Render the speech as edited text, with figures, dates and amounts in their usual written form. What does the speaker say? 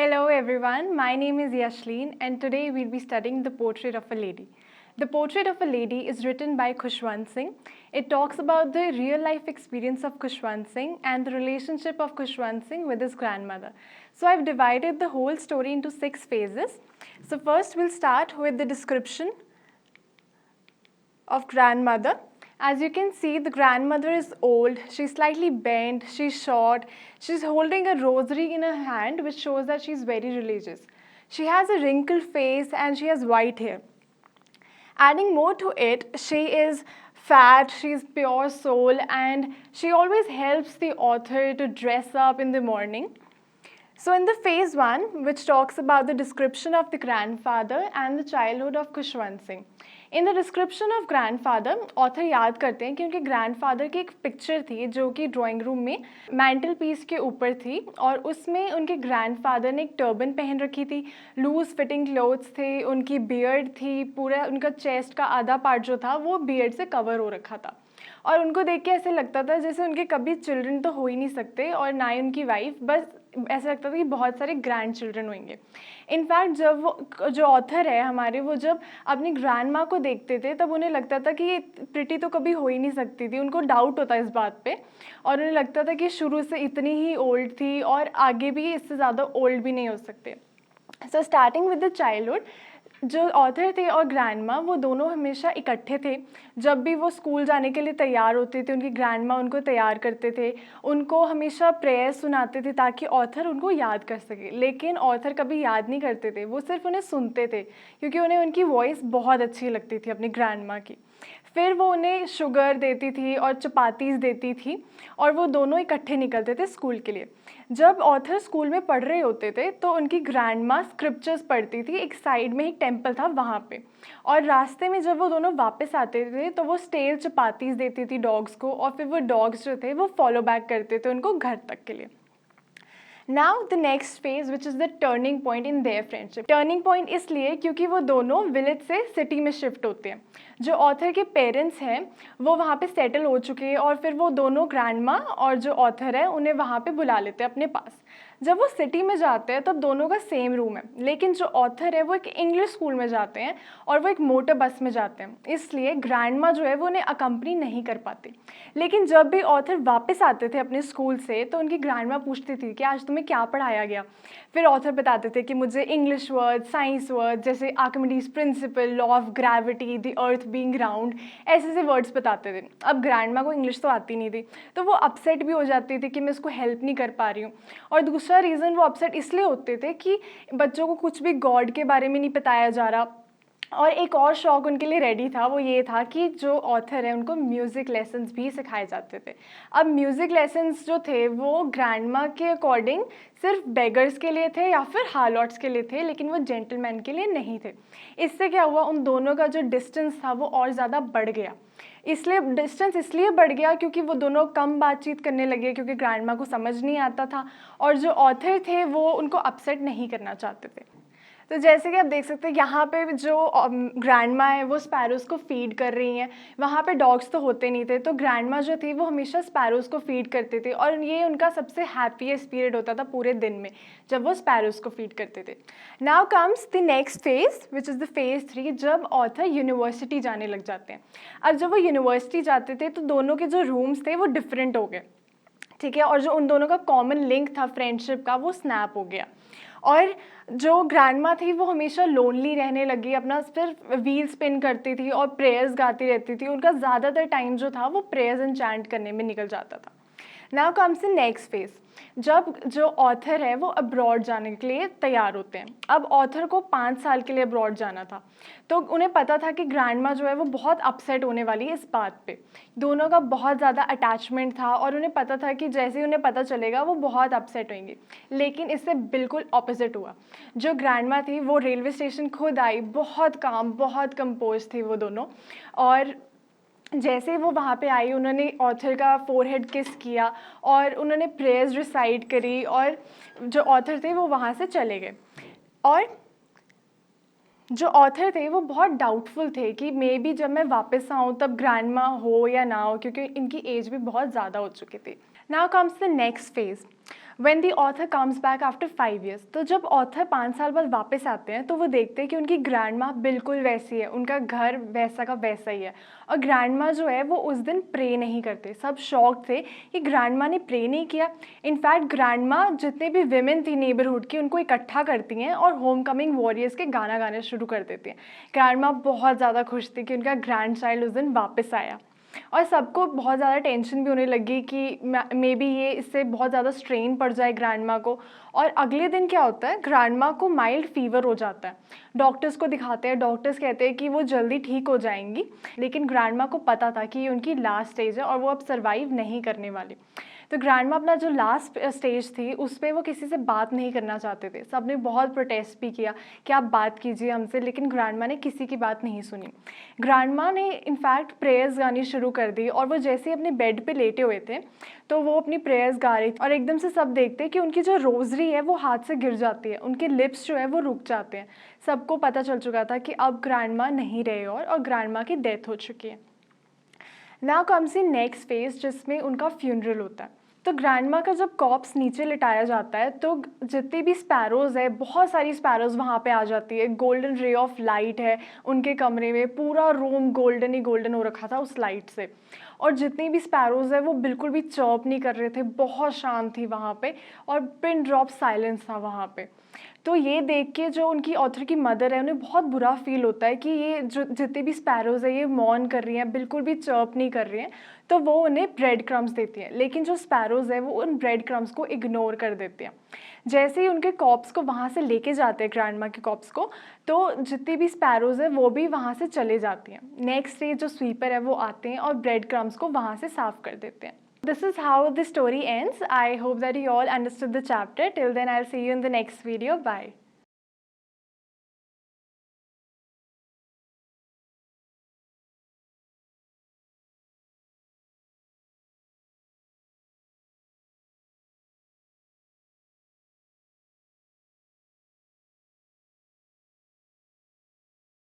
Hello everyone, my name is Yashleen and today we'll be studying The Portrait of a Lady. The Portrait of a Lady is written by Khushwant Singh. It talks about the real life experience of Khushwant Singh and the relationship of Khushwant Singh with his grandmother. So I've divided the whole story into 6 phases. So first we'll start with the description of grandmother. As you can see, the grandmother is old, she's slightly bent, she's short, she's holding a rosary in her hand which shows that she's very religious. She has a wrinkled face and she has white hair. Adding more to it, she is fat, she's pure soul, and she always helps the author to dress up in the morning. So in the phase 1, which talks about the description of the grandfather and the childhood of Khushwant Singh. In the description of grandfather, author याद करते हैं कि उनके grandfather की एक picture थी जो कि ड्राइंग रूम में मैंटल पीस के ऊपर थी और उसमें उनके ग्रैंडफादर ने एक टर्बन पहन रखी थी, लूज फिटिंग क्लोथ्स थे, उनकी बियर्ड थी, पूरा उनका चेस्ट का आधा पार्ट जो था वो बियर्ड से कवर हो रखा था और उनको देख के ऐसे लगता था जैसे उनके कभी चिल्ड्रन तो हो ही नहीं सकते और ना ही उनकी वाइफ, बस ऐसा लगता था कि बहुत सारे ग्रैंड चिल्ड्रन होंगे। इनफैक्ट जब वो जो ऑथर है हमारे, वो जब अपनी ग्रैंड माँ को देखते थे तब उन्हें लगता था कि ये प्रिटी तो कभी हो ही नहीं सकती थी, उनको डाउट होता इस बात पे और उन्हें लगता था कि शुरू से इतनी ही ओल्ड थी और आगे भी इससे ज़्यादा ओल्ड भी नहीं हो सकते। So starting with the childhood, जो ऑथर थे और ग्रैंड माँ वो दोनों हमेशा इकट्ठे थे। जब भी वो स्कूल जाने के लिए तैयार होते थे उनकी ग्रैंड माँ उनको तैयार करते थे, उनको हमेशा प्रेयर सुनाते थे ताकि ऑथर उनको याद कर सके। लेकिन ऑथर कभी याद नहीं करते थे, वो सिर्फ उन्हें सुनते थे क्योंकि उन्हें उनकी वॉइस बहुत अच्छी लगती थी अपनी ग्रैंड माँ की। फिर वो उन्हें शुगर देती थी और चपातीस देती थी और वो दोनों इकट्ठे निकलते थे स्कूल के लिए। जब ऑथर स्कूल में पढ़ रहे होते थे तो उनकी ग्रैंड माँ स्क्रिप्चर्स पढ़ती थी, एक साइड में एक टेम्पल था वहाँ पे, और रास्ते में जब वो दोनों वापस आते थे तो वो स्टेल चपातीस देती थी डॉग्स को और फिर वो डॉग्स जो थे वो फॉलो बैक करते थे उनको घर तक के लिए। Now the next phase which is the turning point in their friendship. Turning point इसलिए क्योंकि वो दोनों विलेज से सिटी में शिफ्ट होते हैं। जो ऑथर के पेरेंट्स हैं वो वहाँ पे सेटल हो चुके हैं और फिर वो दोनों ग्रैंडमा और जो ऑथर है उन्हें वहाँ पे बुला लेते हैं अपने पास। जब वो सिटी में जाते हैं तब दोनों का सेम रूम है, लेकिन जो ऑथर है वो एक इंग्लिश स्कूल में जाते हैं और वो एक मोटर बस में जाते हैं, इसलिए ग्रैंडमा जो है वो उन्हें अकम्पनी नहीं कर पाती। लेकिन जब भी ऑथर वापस आते थे अपने स्कूल से तो उनकी ग्रैंडमा पूछती थी कि आज तुम्हें क्या पढ़ाया गया। फिर ऑथर बताते थे कि मुझे इंग्लिश वर्ड, साइंस वर्ड जैसे Archimedes principal, law of gravity, the earth being round, ऐसे ऐसे वर्ड्स बताते थे। अब ग्रैंडमा को इंग्लिश तो आती नहीं थी तो वो अपसेट भी हो जाती थी कि मैं इसको हेल्प नहीं कर पा रही हूँ। और दूसरा रीज़न वो अपसेट इसलिए होते थे कि बच्चों को कुछ भी गॉड के बारे में नहीं बताया जा रहा। और एक और शौक उनके लिए रेडी था, वो ये था कि जो ऑथर है उनको म्यूज़िक लेसन्स भी सिखाए जाते थे। अब म्यूज़िक लेसन्स जो थे वो ग्रैंडमा के अकॉर्डिंग सिर्फ बेगर्स के लिए थे या फिर हार्लॉट्स के लिए थे, लेकिन वो जेंटलमैन के लिए नहीं थे। इससे क्या हुआ, उन दोनों का जो डिस्टेंस था वो और ज़्यादा बढ़ गया। इसलिए डिस्टेंस इसलिए बढ़ गया क्योंकि वो दोनों कम बातचीत करने लगे क्योंकि ग्रैंडमा को समझ नहीं आता था और जो ऑथर थे वो उनको अपसेट नहीं करना चाहते थे। तो जैसे कि आप देख सकते हैं यहाँ पे जो ग्रैंडमा है वो स्पैरोज़ को फीड कर रही हैं। वहाँ पे डॉग्स तो होते नहीं थे तो ग्रैंडमा जो थी वो हमेशा स्पैरोज़ को फीड करते थे और ये उनका सबसे हैप्पीएस्ट पीरियड होता था पूरे दिन में जब वो स्पैरोज़ को फीड करते थे। Now comes the next phase which is the phase 3, जब ऑथर यूनिवर्सिटी जाने लग जाते हैं। अब जब वो यूनिवर्सिटी जाते थे तो दोनों के जो रूम्स थे वो डिफरेंट हो गए, ठीक है, और जो उन दोनों का कॉमन लिंक था फ्रेंडशिप का वो स्नैप हो गया। और जो ग्रैंडमा थी वो हमेशा लोनली रहने लगी, अपना सिर्फ व्हील स्पिन करती थी और प्रेयर्स गाती रहती थी। उनका ज़्यादातर टाइम जो था वो प्रेयर्स एंड चैंट करने में निकल जाता था। Now comes the next phase, जब जो ऑथर है वो अब्रॉड जाने के लिए तैयार होते हैं। अब ऑथर को 5 साल के लिए अब्रॉड जाना था तो उन्हें पता था कि ग्रैंडमा जो है वो बहुत अपसेट होने वाली है इस बात पे। दोनों का बहुत ज़्यादा अटैचमेंट था और उन्हें पता था कि जैसे ही उन्हें पता चलेगा वो बहुत अपसेट होंगे। लेकिन इससे बिल्कुल ऑपोजिट हुआ। जो ग्रैंडमा थी वो रेलवे स्टेशन खुद आई, बहुत काम, बहुत कंपोज थी वो दोनों, और जैसे वो वहाँ पे आई उन्होंने ऑथर का फोरहेड किस किया और उन्होंने प्रेयर्स रिसाइट करी और जो ऑथर थे वो वहाँ से चले गए। और जो ऑथर थे वो बहुत डाउटफुल थे कि मे बी जब मैं वापस आऊँ तब ग्रैंडमा हो या ना हो क्योंकि इनकी एज भी बहुत ज़्यादा हो चुकी थी। Now comes the next phase. When the author comes back after 5 years. तो जब ऑथर 5 साल बाद वापस आते हैं तो वो देखते हैं कि उनकी ग्रैंड माँ बिल्कुल वैसी है, उनका घर वैसा का वैसा ही है। और ग्रैंड माँ जो है वो उस दिन प्रे नहीं करते। सब शॉक थे कि ग्रैंड माँ ने प्रे नहीं किया। इनफैक्ट ग्रैंड माँ जितने भी विमेन थी नेबरहुड की उनको इकट्ठा करती हैं और होम कमिंग वॉरियर्स के गाना गाने शुरू कर देती हैं। ग्रैंड माँ बहुत ज़्यादा खुश थी कि उनका ग्रैंड चाइल्ड उस दिन वापस आया। और सबको बहुत ज़्यादा टेंशन भी होने लगी कि मे बी ये इससे बहुत ज़्यादा स्ट्रेन पड़ जाए ग्रैंड माँ को। और अगले दिन क्या होता है, ग्रैंड माँ को माइल्ड फीवर हो जाता है। डॉक्टर्स को दिखाते हैं, डॉक्टर्स कहते हैं कि वो जल्दी ठीक हो जाएंगी, लेकिन ग्रैंड माँ को पता था कि ये उनकी लास्ट स्टेज है और वो अब सर्वाइव नहीं करने वाली। तो ग्रैंड माँ अपना जो लास्ट स्टेज थी उस पर वो किसी से बात नहीं करना चाहते थे। सबने बहुत प्रोटेस्ट भी किया कि आप बात कीजिए हमसे, लेकिन ग्रैंड माँ ने किसी की बात नहीं सुनी। ग्रैंड माँ ने इनफैक्ट प्रेयर्स गानी शुरू कर दी और वो जैसे ही अपने बेड पे लेटे हुए थे तो वो अपनी प्रेयर्स गा रही थी और एकदम से सब देखते हैं कि उनकी जो रोजरी है वो हाथ से गिर जाती है, उनके लिप्स जो है वो रुक जाते हैं। सबको पता चल चुका था कि अब ग्रैंड माँ नहीं रहे और ग्रैंड माँ की डेथ हो चुकी है। Now comes in next phase जिसमें उनका फ्यूनरल होता है। तो ग्रैंड माँ का जब कॉप्स नीचे लिटाया जाता है तो जितनी भी स्पैरोज़ है, बहुत सारी स्पैरोज़ वहाँ पे आ जाती है। गोल्डन रे ऑफ लाइट है उनके कमरे में, पूरा रूम गोल्डन ही गोल्डन हो रखा था उस लाइट से। और जितनी भी स्पैरोज़ है वो बिल्कुल भी चर्प नहीं कर रहे थे, बहुत शांत थी वहाँ पे और पिन ड्रॉप साइलेंस था वहाँ पे। तो ये देख के जो उनकी ऑथर की मदर है उन्हें बहुत बुरा फील होता है कि ये जो जितनी भी स्पैरोज़ है ये मौन कर रही हैं, बिल्कुल भी चर्प नहीं कर रही हैं। तो वो उन्हें ब्रेड क्रम्स देती हैं, लेकिन जो स्पैरोज़ है वो उन ब्रेड क्रम्स को इग्नोर कर देते हैं। जैसे ही उनके कॉप्स को वहाँ से लेके जाते हैं ग्रैंड माँ के कॉप्स को, तो जितनी भी स्पैरोज़ है वो भी वहाँ से चले जाती हैं। नेक्स्ट डे जो स्वीपर है वो आते हैं और ब्रेड क्रम्स को वहाँ से साफ़ कर देते हैं। This is how the story ends. I hope that you all understood the chapter. Till then, I'll see you in the next video. Bye.